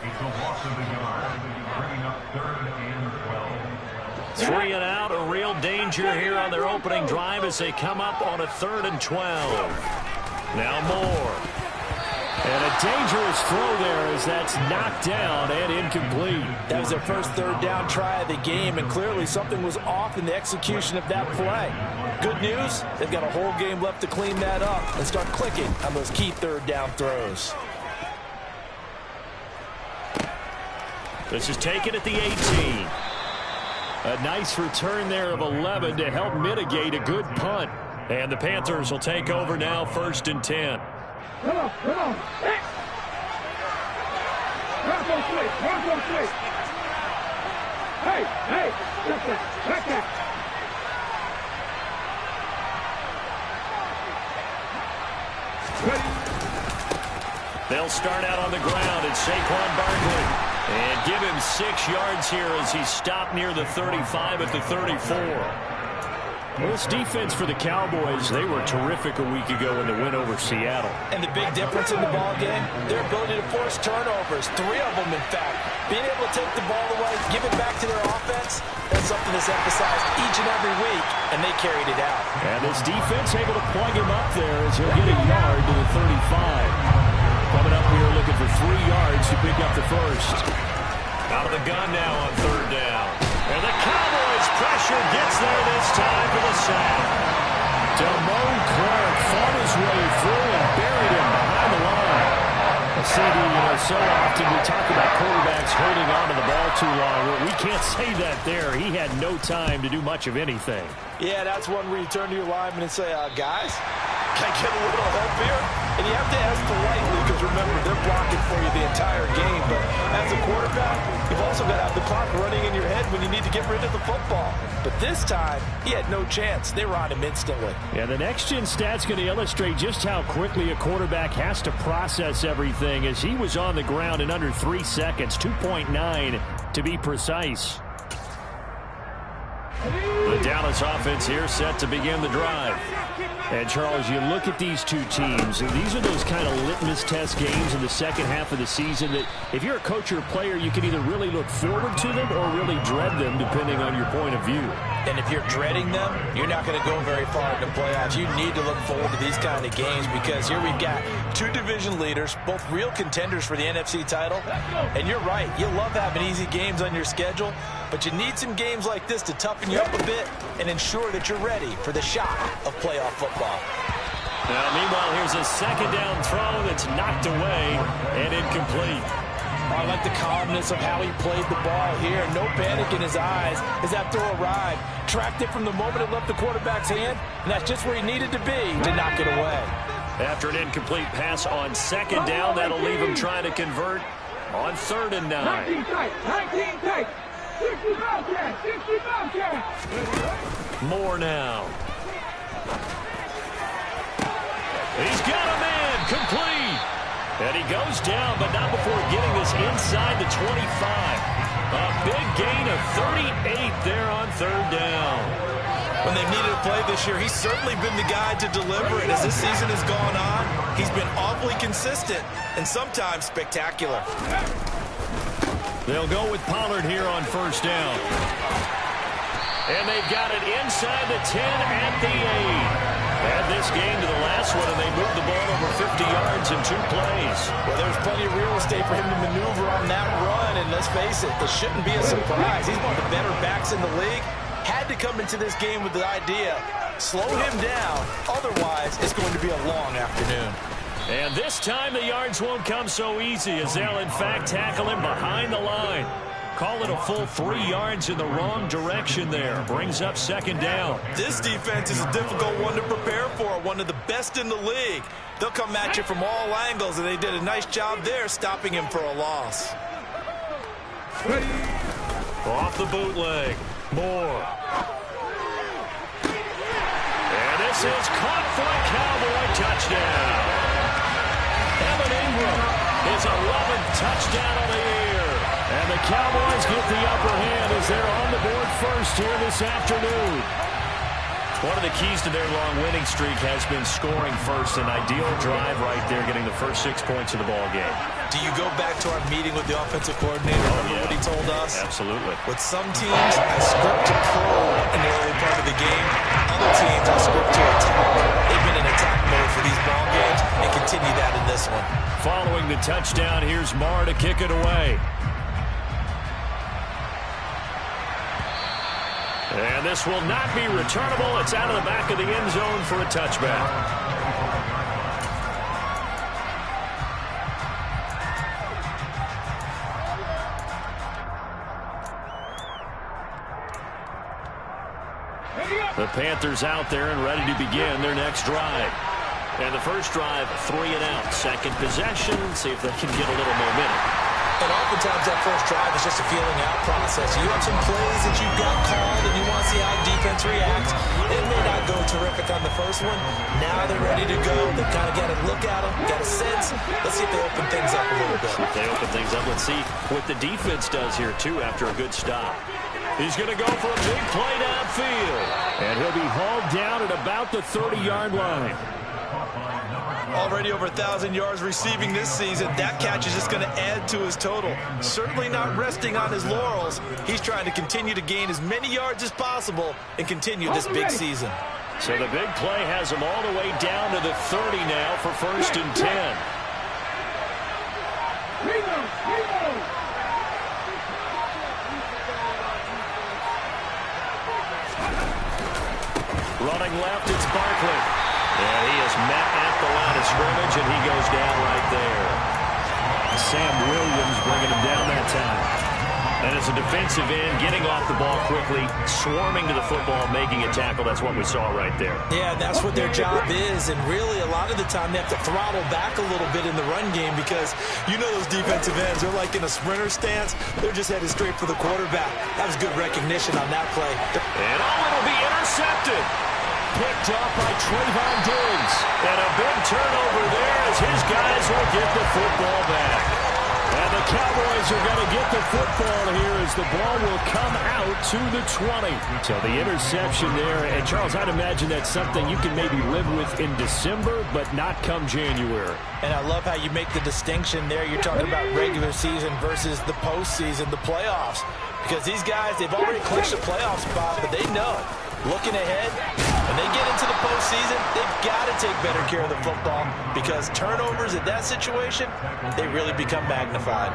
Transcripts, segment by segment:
It's a loss of the yard, bringing up 3rd and 12. 3 and out, a real danger here on their opening drive as they come up on a 3rd and 12. Now Moore. And a dangerous throw there as that's knocked down and incomplete. That was their first 3rd down try of the game, and clearly something was off in the execution of that play. Good news, they've got a whole game left to clean that up and start clicking on those key 3rd down throws. This is taken at the 18. A nice return there of 11 to help mitigate a good punt. And the Panthers will take over now, 1st and 10. Come on, come on. Hey! Hey, hey, back that. They'll start out on the ground. It's Saquon Barkley. And give him 6 yards here as he's stopped near the 35 at the 34. Well, this defense for the Cowboys, they were terrific a week ago in the win over Seattle. And the big difference in the ball game, their ability to force turnovers, 3 of them in fact. Being able to take the ball away, give it back to their offense, that's something that's emphasized each and every week, and they carried it out. And this defense able to plug him up there as he'll get a yard to the 35. Coming up here looking for 3 yards to pick up the first. Out of the gun now on 3rd down. And the Cowboys pressure gets there this time for the sack. Damone Clark fought his way through and buried him behind the line. CD, so often we talk about quarterbacks holding on to the ball too long. Well, we can't say that there. He had no time to do much of anything. Yeah, that's one where you turn to your lineman and say, guys, can I get a little help here? And you have to ask politely because, remember, they're blocking for you the entire game. But as a quarterback, you've also got to have the clock running in your head when you need to get rid of the football. But this time, he had no chance. They were on him instantly. Yeah, the next-gen stat's going to illustrate just how quickly a quarterback has to process everything as he was on the ground in under 3 seconds, 2.9 to be precise. The Dallas offense here set to begin the drive. And, Charles, you look at these two teams, and these are those kind of litmus test games in the second half of the season that if you're a coach or a player, you can either really look forward to them or really dread them, depending on your point of view. And if you're dreading them, you're not going to go very far in the playoffs. You need to look forward to these kind of games because here we've got 2 division leaders, both real contenders for the NFC title. And you're right, you love having easy games on your schedule, but you need some games like this to toughen you up a bit and ensure that you're ready for the shock of playoff football. Now, meanwhile, here's a 2nd down throw that's knocked away and incomplete. I like the calmness of how he played the ball here. No panic in his eyes as that throw arrived. Tracked it from the moment it left the quarterback's hand, and that's just where he needed to be to knock it away. After an incomplete pass on 2nd down, that'll leave him trying to convert on 3rd and 9. 19 tight. 60 Bobcats. More now. He's got a man, complete. And he goes down, but not before getting this inside the 25. A big gain of 38 there on 3rd down. When they've needed a play this year, he's certainly been the guy to deliver it. As this season has gone on, he's been awfully consistent and sometimes spectacular. They'll go with Pollard here on 1st down. And they've got it inside the 10 at the 8. Add this game to the last one, and they moved the ball over 50 yards in 2 plays. Well, there's plenty of real estate for him to maneuver on that run, and let's face it, this shouldn't be a surprise. He's one of the better backs in the league. Had to come into this game with the idea, slow him down, otherwise it's going to be a long afternoon. And this time the yards won't come so easy as they'll, in fact, tackle him behind the line. Call it a full 3 yards in the wrong direction there. Brings up 2nd down. This defense is a difficult one to prepare for, one of the best in the league. They'll come at you from all angles, and they did a nice job there stopping him for a loss. Off the bootleg. Moore. And this is caught for a Cowboy touchdown. Evan Ingram, his 11th touchdown of the year. And the Cowboys get the upper hand as they're on the board first here this afternoon. One of the keys to their long winning streak has been scoring first. An ideal drive right there, getting the first 6 points of the ball game. Do you go back to our meeting with the offensive coordinator? Remember what he told us? Absolutely. With some teams, I script to probe in the early part of the game. Other teams, I script to attack. They've been in attack mode for these ball games and continue that in this one. Following the touchdown, here's Marr to kick it away. And this will not be returnable. It's out of the back of the end zone for a touchback. The Panthers out there and ready to begin their next drive. And the first drive, 3 and out. Second possession, see if they can get a little momentum. And oftentimes that first drive is just a feeling out process. You have some plays that you've got called and you want to see how defense reacts. It may not go terrific on the first one. Now they're ready to go. They've kind of got to look at them, got a sense. Let's see if they open things up a little bit. If they open things up, let's see what the defense does here, too, after a good stop. He's going to go for a big play downfield. And he'll be hauled down at about the 30-yard line. Already over 1,000 yards receiving this season. That catch is just going to add to his total. Certainly not resting on his laurels. He's trying to continue to gain as many yards as possible and continue this big season. So the big play has him all the way down to the 30 now for 1st and 10. Running left, it's Barkley. And he is met at the line of scrimmage, and he goes down right there. Sam Williams bringing him down that time. And as a defensive end, getting off the ball quickly, swarming to the football, making a tackle. That's what we saw right there. Yeah, that's what their job is. And really, a lot of the time, they have to throttle back a little bit in the run game because you know those defensive ends, they're like in a sprinter stance. They're just headed straight for the quarterback. That was good recognition on that play. And it'll be intercepted. Picked off by Trayvon Diggs. And a big turnover there as his guys will get the football back. And the Cowboys are going to get the football here as the ball will come out to the 20. So the interception there. And, Charles, I'd imagine that's something you can maybe live with in December, but not come January. And I love how you make the distinction there. You're talking about regular season versus the postseason, the playoffs. Because these guys, they've already clinched a playoff spot, but they know it. Looking ahead, when they get into the postseason, they've got to take better care of the football because turnovers in that situation, they really become magnified.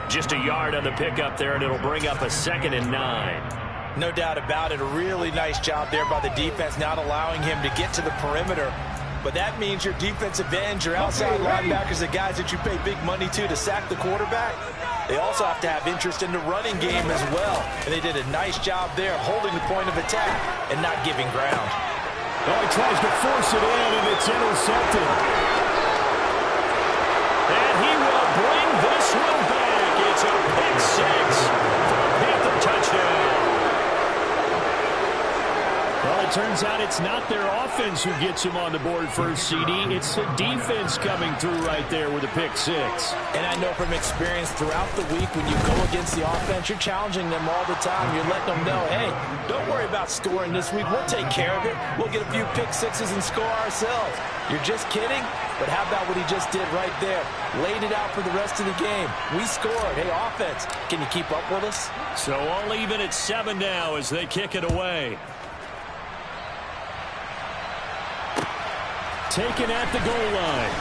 Just a yard on the pickup there, and it'll bring up a 2nd and 9. No doubt about it. A really nice job there by the defense, not allowing him to get to the perimeter. But that means your defensive ends, your outside linebackers, the guys that you pay big money to sack the quarterback, they also have to have interest in the running game as well. And they did a nice job there holding the point of attack and not giving ground. Oh, he tries to force it in, and it's intercepted. And he will bring this one back. It's a pick 6 for a Panther touchdown. Well, it turns out it's not their offense who gets him on the board first, CD. It's the defense coming through right there with a pick 6. And I know from experience throughout the week when you go against the offense, you're challenging them all the time. You're letting them know, hey, don't worry about scoring this week. We'll take care of it. We'll get a few pick 6s and score ourselves. You're just kidding? But how about what he just did right there? Laid it out for the rest of the game. We scored. Hey, offense, can you keep up with us? So all even at 7 now as they kick it away. Taken at the goal line.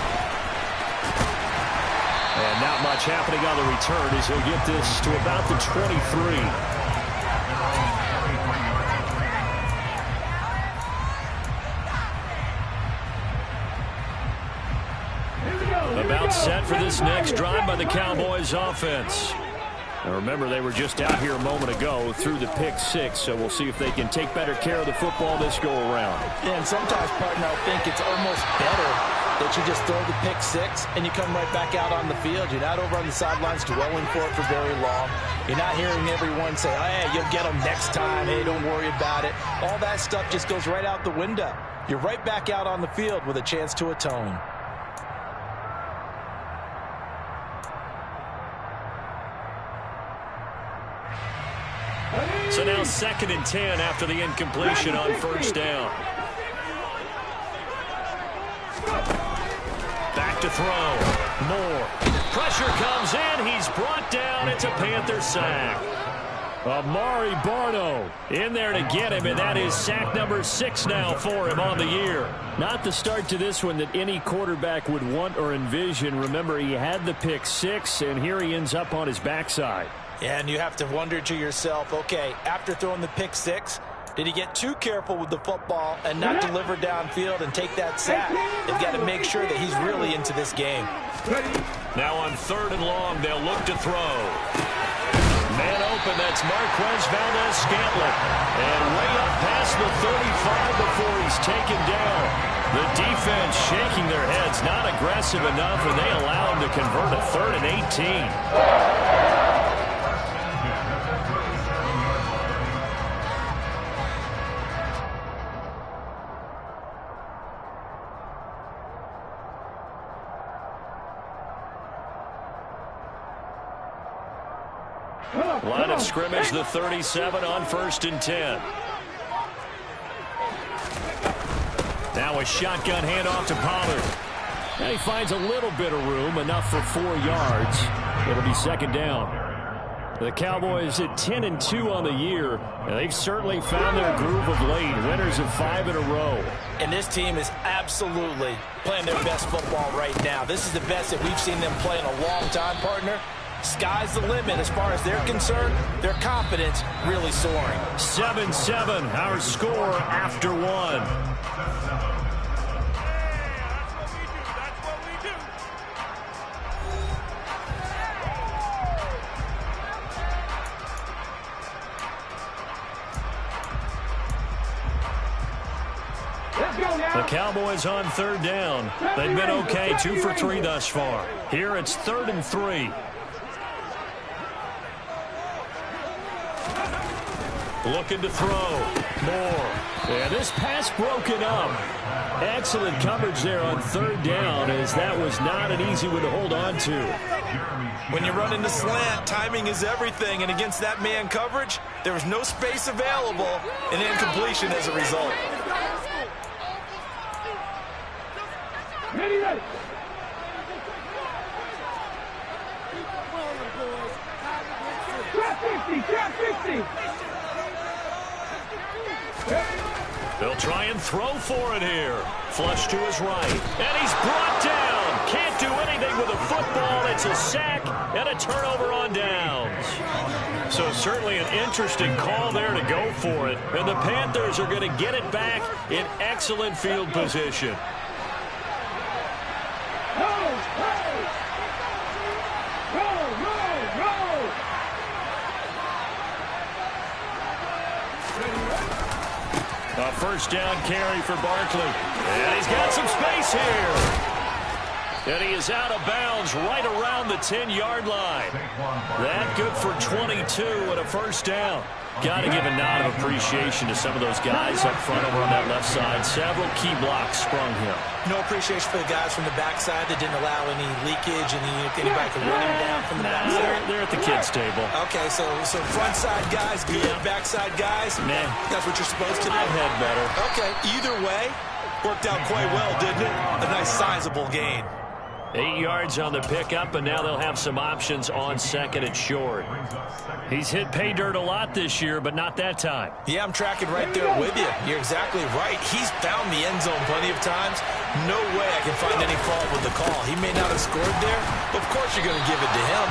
And not much happening on the return as he'll get this to about the 23. About set for this next drive by the Cowboys offense. Now remember, they were just out here a moment ago through the pick 6, so we'll see if they can take better care of the football this go-around. Yeah, and sometimes, partner, I think it's almost better that you just throw the pick 6 and you come right back out on the field. You're not over on the sidelines dwelling for it for very long. You're not hearing everyone say, hey, you'll get them next time. Hey, don't worry about it. All that stuff just goes right out the window. You're right back out on the field with a chance to atone. So So now 2nd and 10 after the incompletion on first down. Back to throw. Moore. Pressure comes in. He's brought down. It's a Panther sack. Amari Barno in there to get him, and that is sack number 6 now for him on the year. Not the start to this one that any quarterback would want or envision. Remember, he had the pick 6, and here he ends up on his backside. Yeah, and you have to wonder to yourself, okay, after throwing the pick 6, did he get too careful with the football and not deliver downfield and take that sack? They've got to make sure that he's really into this game. Now on 3rd and long, they'll look to throw. Man open, that's Marquez Valdez-Scantling. And way up past the 35 before he's taken down. The defense shaking their heads, not aggressive enough, and they allow him to convert a 3rd and 18. Line of scrimmage, the 37 on 1st and 10. Now a shotgun handoff to Pollard. And he finds a little bit of room, enough for 4 yards. It'll be 2nd down. The Cowboys at 10-2 on the year, and they've certainly found their groove of late. Winners of 5 in a row. And this team is absolutely playing their best football right now. This is the best that we've seen them play in a long time, partner. Sky's the limit as far as they're concerned. Their confidence really soaring. 7-7, our score after 1. The Cowboys on 3rd down. They've been okay, 2 for 3 thus far. Here it's 3rd and 3. Looking to throw. Moore. Yeah, this pass broken up. Excellent coverage there on 3rd down, as that was not an easy one to hold on to. When you run into slant, timing is everything, and against that man coverage, there was no space available, and incompletion as a result. Ready. Trap 50. They'll try and throw for it here. Flush to his right. And he's brought down. Can't do anything with a football. It's a sack and a turnover on downs. So certainly an interesting call there to go for it. And the Panthers are going to get it back in excellent field position. A first down carry for Barkley. And he's got some space here. And he is out of bounds right around the 10-yard line. That good for 22 and a first down. Got to give a nod of appreciation to some of those guys up front over on that left side. Several key blocks sprung here. No appreciation for the guys from the backside that didn't allow any leakage and anybody could run him down from the backside. They're at the kids' table. Okay, so front side guys, good. Backside guys, man, that's what you're supposed to do. I've had better. Okay, either way, worked out quite well, didn't it? A nice sizable gain. 8 yards on the pickup, and now they'll have some options on 2nd and short. He's hit pay dirt a lot this year, but not that time. Yeah, I'm tracking right there with you. You're exactly right. He's found the end zone plenty of times. No way I can find any fault with the call. He may not have scored there, but of course you're going to give it to him.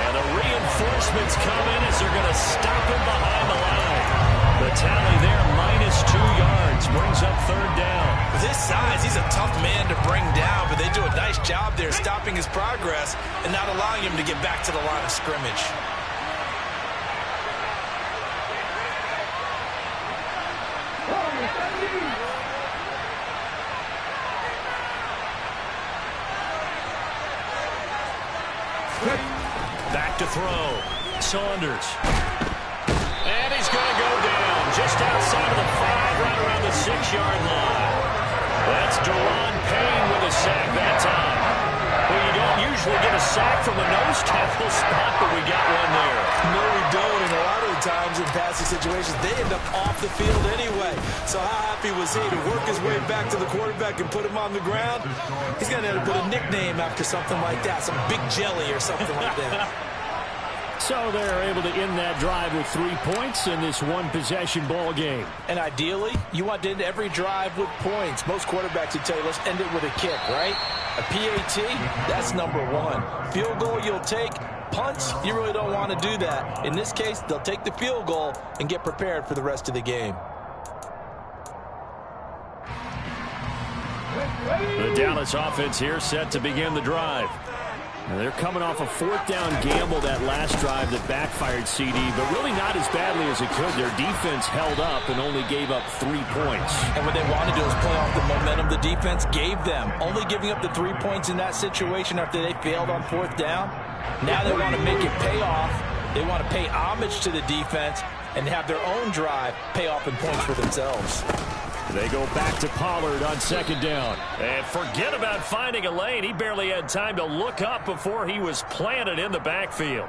And the reinforcements come in as they're going to stop him behind the line. The tally there, -2 yards, brings up 3rd down. With his size, he's a tough man to bring down, but they do a nice job there stopping his progress and not allowing him to get back to the line of scrimmage. Back to throw. Saunders. And he's going to go down just outside of the 5, right around the 6-yard line. That's Deron Payne with a sack that time. Well, you don't usually get a sack from the nose tackle spot, but we got one there. No, we don't. And a lot of the times in passing situations, they end up off the field anyway. So how happy was he to work his way back to the quarterback and put him on the ground? He's going to have to put a nickname after something like that, some Big Jelly or something like that. So they're able to end that drive with 3 points in this one-possession ball game. And ideally, you want to end every drive with points. Most quarterbacks would tell you, let's end it with a kick, right? A PAT, that's number one. Field goal you'll take. Punts, you really don't want to do that. In this case, they'll take the field goal and get prepared for the rest of the game. The Dallas offense here set to begin the drive. They're coming off a 4th down gamble that last drive that backfired CD, but really not as badly as it could. Their defense held up and only gave up 3 points. And what they want to do is play off the momentum the defense gave them. Only giving up the 3 points in that situation after they failed on 4th down. Now they want to make it pay off. They want to pay homage to the defense and have their own drive pay off in points for themselves. They go back to Pollard on 2nd down. And forget about finding a lane. He barely had time to look up before he was planted in the backfield.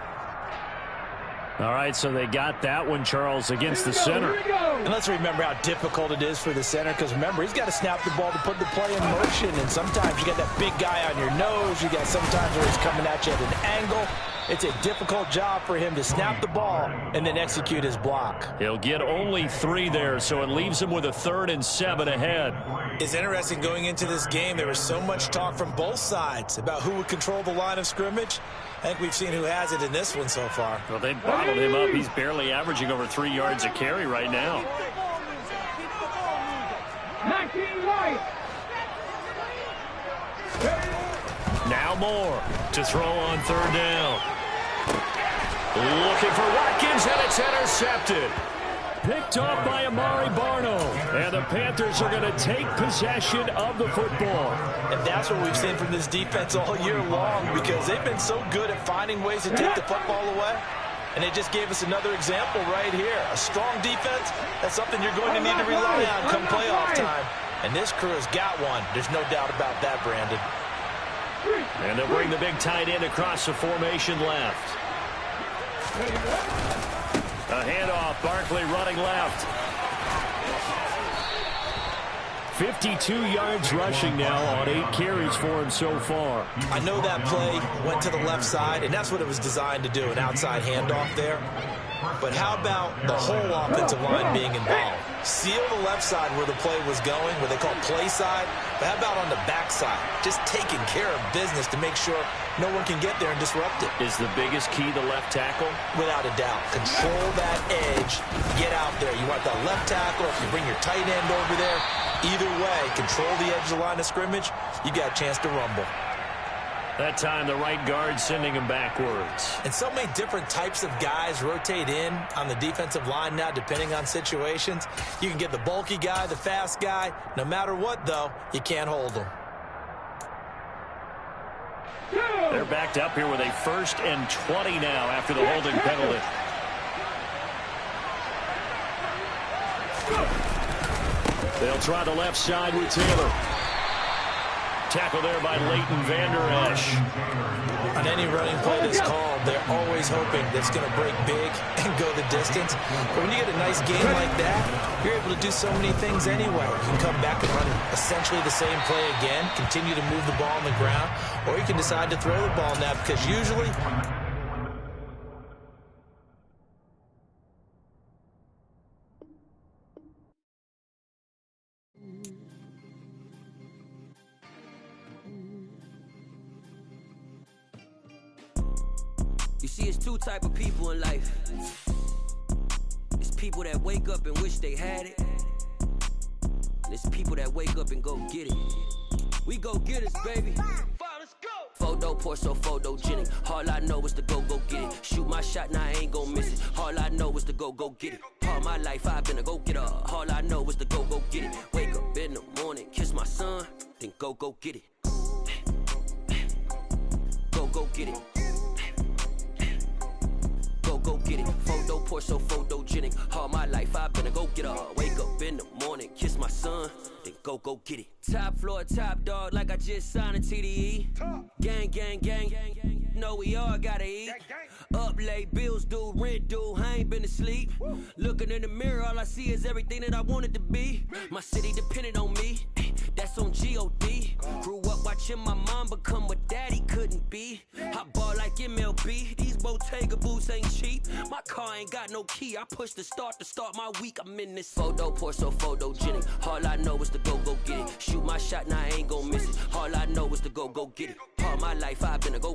All right, so they got that one, Charles, against the center. And let's remember how difficult it is for the center, because remember, he's got to snap the ball to put the play in motion, and sometimes you got that big guy on your nose. You got sometimes where he's coming at you at an angle. It's a difficult job for him to snap the ball and then execute his block. He'll get only 3 there, so it leaves him with a 3rd and 7 ahead. It's interesting going into this game. There was so much talk from both sides about who would control the line of scrimmage. I think we've seen who has it in this one so far. Well, they bottled him up. He's barely averaging over 3 yards a carry right now. 19 right. Now Moore to throw on 3rd down. Looking for Watkins, and it's intercepted. Picked off by Amari Barno. And the Panthers are going to take possession of the football. And that's what we've seen from this defense all year long, because they've been so good at finding ways to take the football away. And they just gave us another example right here. A strong defense, that's something you're going to need to rely on come playoff time. And this crew has got one. There's no doubt about that, Brandon. And they'll bring the big tight end across the formation left. A handoff, Barkley running left. 52 yards rushing now on 8 carries for him so far. I know that play went to the left side, and that's what it was designed to do, an outside handoff there. But how about the whole offensive line being involved? Seal the left side where the play was going, where they call play side. But how about on the back side? Just taking care of business to make sure no one can get there and disrupt it. Is the biggest key the left tackle? Without a doubt. Control that edge. Get out there. You want that left tackle, if you bring your tight end over there, either way, control the edge of the line of scrimmage, you got a chance to rumble. That time, the right guard sending him backwards. And so many different types of guys rotate in on the defensive line now, depending on situations. You can get the bulky guy, the fast guy. No matter what, though, you can't hold them. They're backed up here with a 1st and 20 now after the holding penalty. They'll try the left side with Taylor. Tackle there by Leighton Vander Esch. On any running play that's called, they're always hoping that it's going to break big and go the distance. But when you get a nice game like that, you're able to do so many things anyway. You can come back and run essentially the same play again, continue to move the ball on the ground, or you can decide to throw the ball now, because usually you see, it's 2 type of people in life. It's people that wake up and wish they had it. And it's people that wake up and go get it. We go get it, baby. Photo pour so photogenic. All I know is to go get it. Shoot my shot, now I ain't gon' miss it. All I know is to go get it. All my life I've been a go-getter. All I know is to go get it. Wake up in the morning, kiss my son, then go get it. Go get it. Go get it. Photo pour so photogenic. All my life I've been a go-getter. Wake up in the morning, kiss my son, then go get it. Top floor, top dog, like I just signed a TDE. Gang, gang, gang, gang. know we all gotta eat. Up late, bills due, rent due, I ain't been asleep. Looking in the mirror, all I see is everything that I wanted to be. My city depended on me, that's on G.O.D. Grew up watching my mom become what daddy couldn't be. I ball like MLB, these Bottega boots ain't cheap. My car ain't got no key, I push the start to start my week. I'm in this photo, pour so photogenic. All I know is to go get it. Shoot my shot, now I ain't gon' miss it. All I know is to go get it. All my life I've been a go